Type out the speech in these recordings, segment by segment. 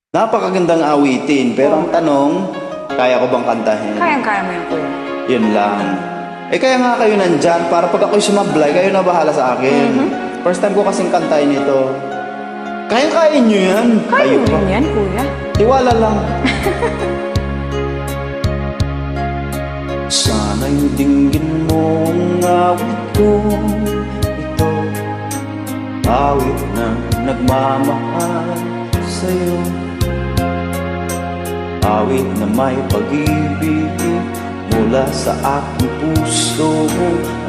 Napakagandang awitin, pero ang tanong, kaya ko bang kantahin? Kayang-kaya mo yan, kuya. Yun lang. Kaya nga kayo nandyan, para pag ako'y sumablay, kayo na bahala sa akin. First time ko kasing kantahin ito. Kaya nyo yan. Kaya Kayo mo pa. yan, kuya. Tiwala lang. Sana'y dinggin mo ang awit ko ito, awit na nagmamahal sa'yo, awit na may pag-ibig mula sa aking puso.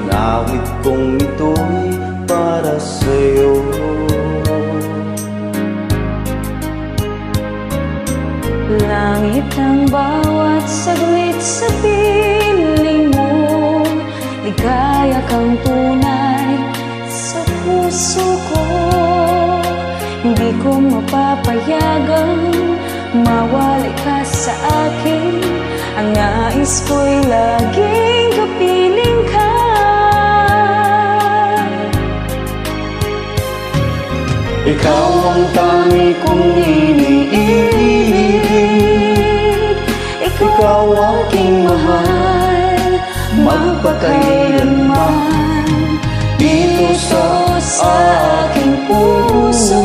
Ang awit kong ito'y para sa'yo. Langit ang bawat saglit sa piling mo, ligaya kang tunay sa puso ko. Hindi ko mapapayagang mawalay ka sa akin. Ang nais ko'y laging kapiling ka. Ikaw ang tangi kong iniibig, Ikaw aking mahal, magpakailanman. Dito sa aking puso,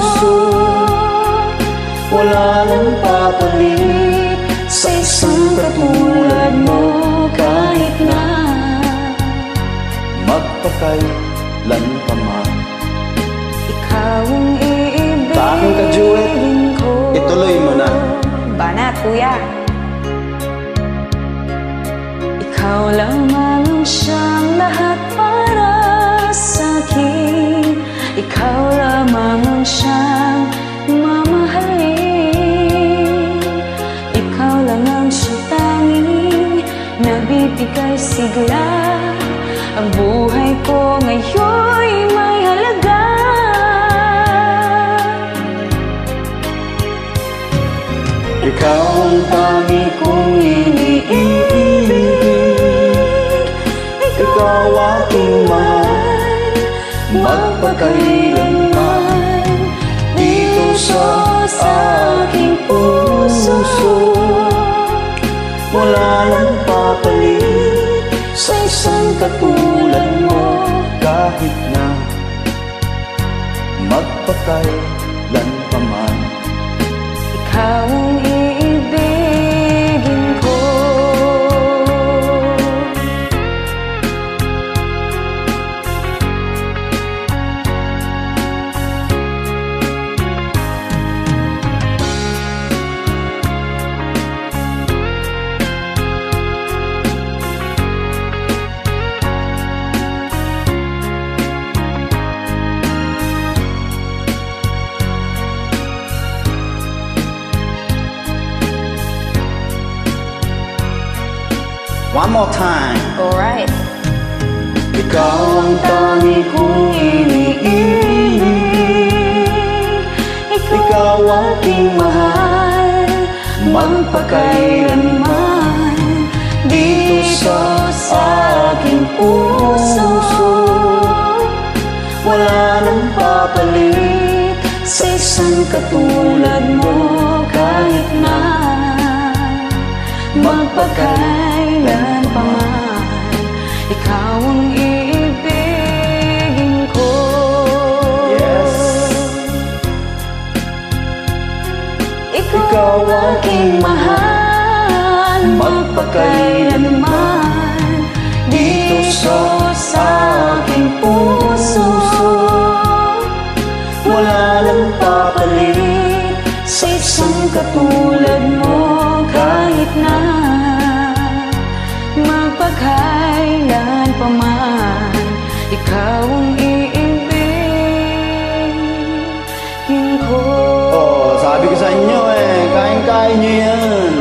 wala nang papalit sa isang katulad mo. Kahit na magpakailan pa man. ikaw ang Sa aking ka-duet, iibigin ko. ituloy mo na. Banat, kuya. Ikaw lamang ang siyang lahat para sa'kin. Ikaw lamang ang siyang mamahalin. Ikaw lang ang siyang tanging nagbibigay sigla. Ang buhay ko ngayon'y may halaga. Ikaw ang tangi kong iniibig, ikaw aking mahal, magpakailanman. Dito sa aking puso, wala nang papalit sa isang katulad mo. Kahit na magpakailan pa man. Ikaw ang iibigin ko. One more time. Alright. Ikaw ang tangi kong iniibig, ikaw aking mahal, magpakailanman. Dito sa aking puso, wala nang papalit sa isang katulad mo. Kahit na magpakailan pa man, ikaw ang iibigin ko. Yes. Ikaw aking mahal, magpakailanman. Dito sa aking puso, Wala nang papalit sa isang katulad mo. Kahit na magpakailan pa man, ikaw ang iibigin ko. Oh, sabi ko sa inyo kayang-kaya nyo yan.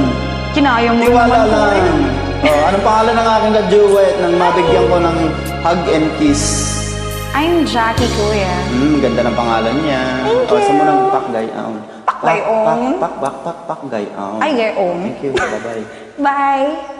Kinaya mo Tiwala naman, kuya. lang. Oh, anong pangalan ng aking ka-duet nang mabigyan ko ng hug and kiss? I'm Jackie, kuya. Ganda ng pangalan niya. Thank Oh, saan mo you. nang pakgayaw? Pakgayaw? Pakgayaw. Ay, gayon. Thank you. Bye-bye. Bye.